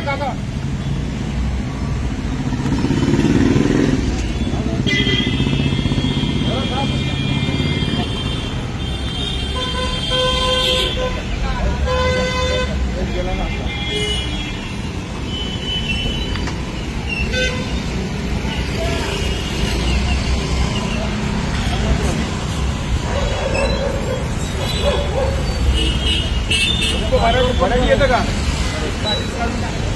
काका मराठी येतं का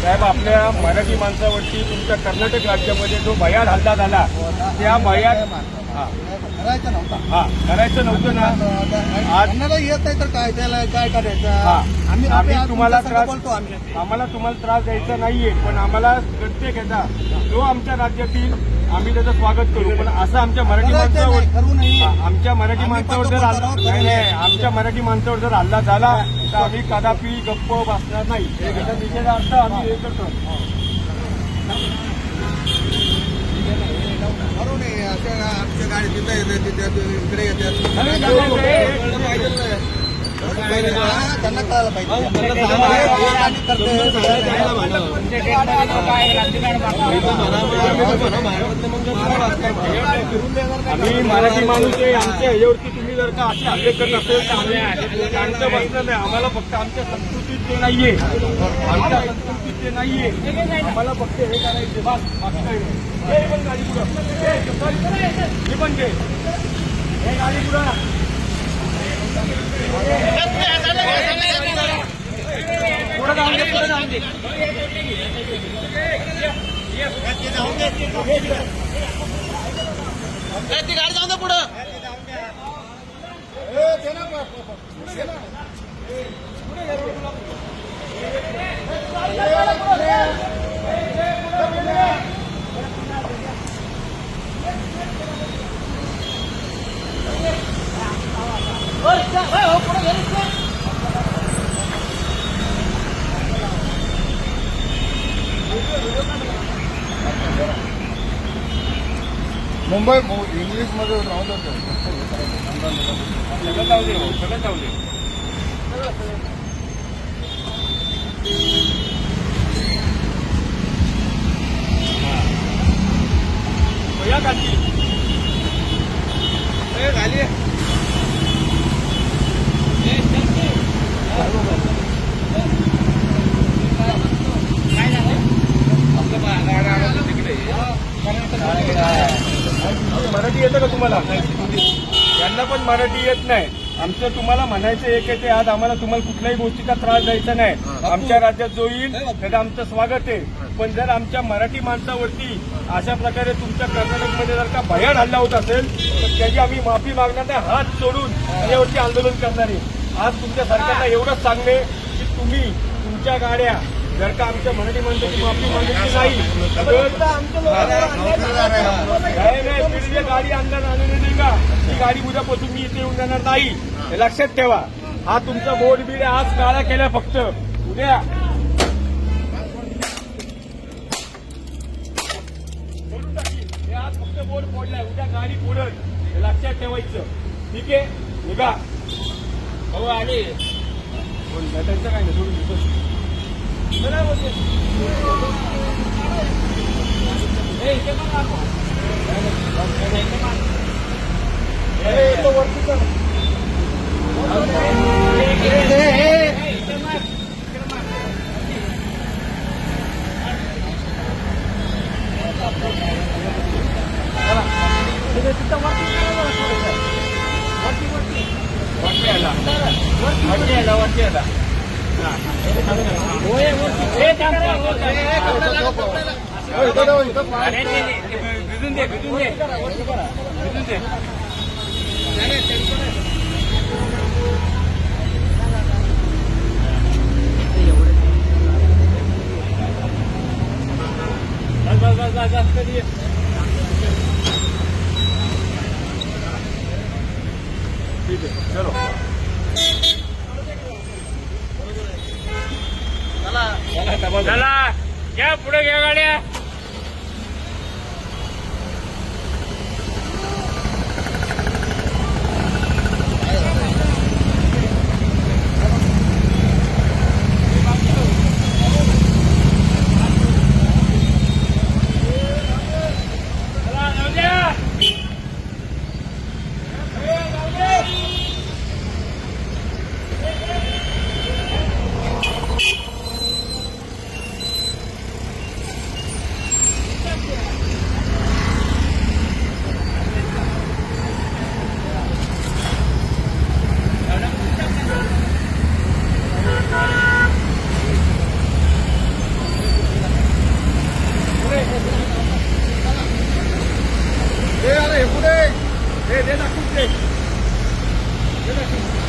साहेब? आपल्या मराठी माणसावरती तुमच्या कर्नाटक राज्यामध्ये जो भयाल हल्ला झाला त्या भयात करायचं नव्हता. करायचं नव्हतं ना. आज येत नाही तर काय त्याला काय करायचं? आम्ही तुम्हाला त्रास बोलतो. आम्हाला तुम्हाला त्रास द्यायचा नाहीये, पण आम्हाला प्रत्येकाचा जो आमच्या राज्यातील आम्ही त्याचं स्वागत करू, पण असं आमच्या मराठी माणसावर आमच्या मराठी माणसावर जर आमच्या मराठी माणसावर जर हल्ला झाला तर आम्ही कदापि गप्प बसणार नाही. त्याचा विषयाचा अर्थ आम्ही हे करतो. करू नये आमच्या गाडी तिथं येते इकडे येतात. त्यांना कळायला पाहिजे. आम्ही मराठी माणूस आहे. आमच्या ह्याच्यावरती तुम्ही जर का असे हल्ले करत असेल तर आम्ही शांत बसणार नाही. आम्हाला फक्त आमच्या संस्कृतीत ते नाहीये, आमच्या संस्कृतीत ते नाहीये. आम्हाला फक्त हे करायचे बस, बाकी काही नाही. हे पण गाडी पुढं, हे पण घे, हे गाडी पुढं. पुढं जाऊन दे, पुढं जाऊन दे. ती गाडी जाऊन दे पुढं. मुंबई इंग्लिश मध्ये राहून जातो. सगळं जाऊ दे, सगळं जाऊ दे. भैया खाली खाली मराठी येतं का तुम्हाला? यांना पण मराठी येत नाही. आमचं तुम्हाला म्हणायचं एक आहे ते, आज आम्हाला तुम्हाला कुठल्याही गोष्टीचा त्रास द्यायचा नाही. आमच्या राज्यात जो येईल त्याचं आमचं स्वागत आहे, पण जर आमच्या मराठी माणसावरती अशा प्रकारे तुमच्या कर्नाटकमध्ये जर का भयान हल्ला होत असेल तर त्याची आम्ही माफी मागणार नाही. हात सोडून त्याच्यावरती आंदोलन करणार आहे. आज तुमच्या सरकारला एवढंच सांगणे की तुम्ही तुमच्या गाड्या जर का आमच्या मराठी माणसाची माफी मागितली नाही तर गाडी अंदर आणून नाही का, ती गाडी उद्यापासून मी इथे येऊन जाणार नाही. हे लक्षात ठेवा. हा तुमचा बोर्ड बिड आज काळा केला, फक्त उद्या आज फक्त बोर्ड फोडलाय, उद्या गाडी फोडत. हे लक्षात ठेवायचं. ठीक आहे, निघा. हो आले त्यांचं काय नाही, सोडून ठीक है, चलो. डबा द्या. चला घ्या पुढे घ्या गाड्या. चला, जाऊ द्या. हे आलं, हे पुढे. हे दाखवून दे. हे दाखवून.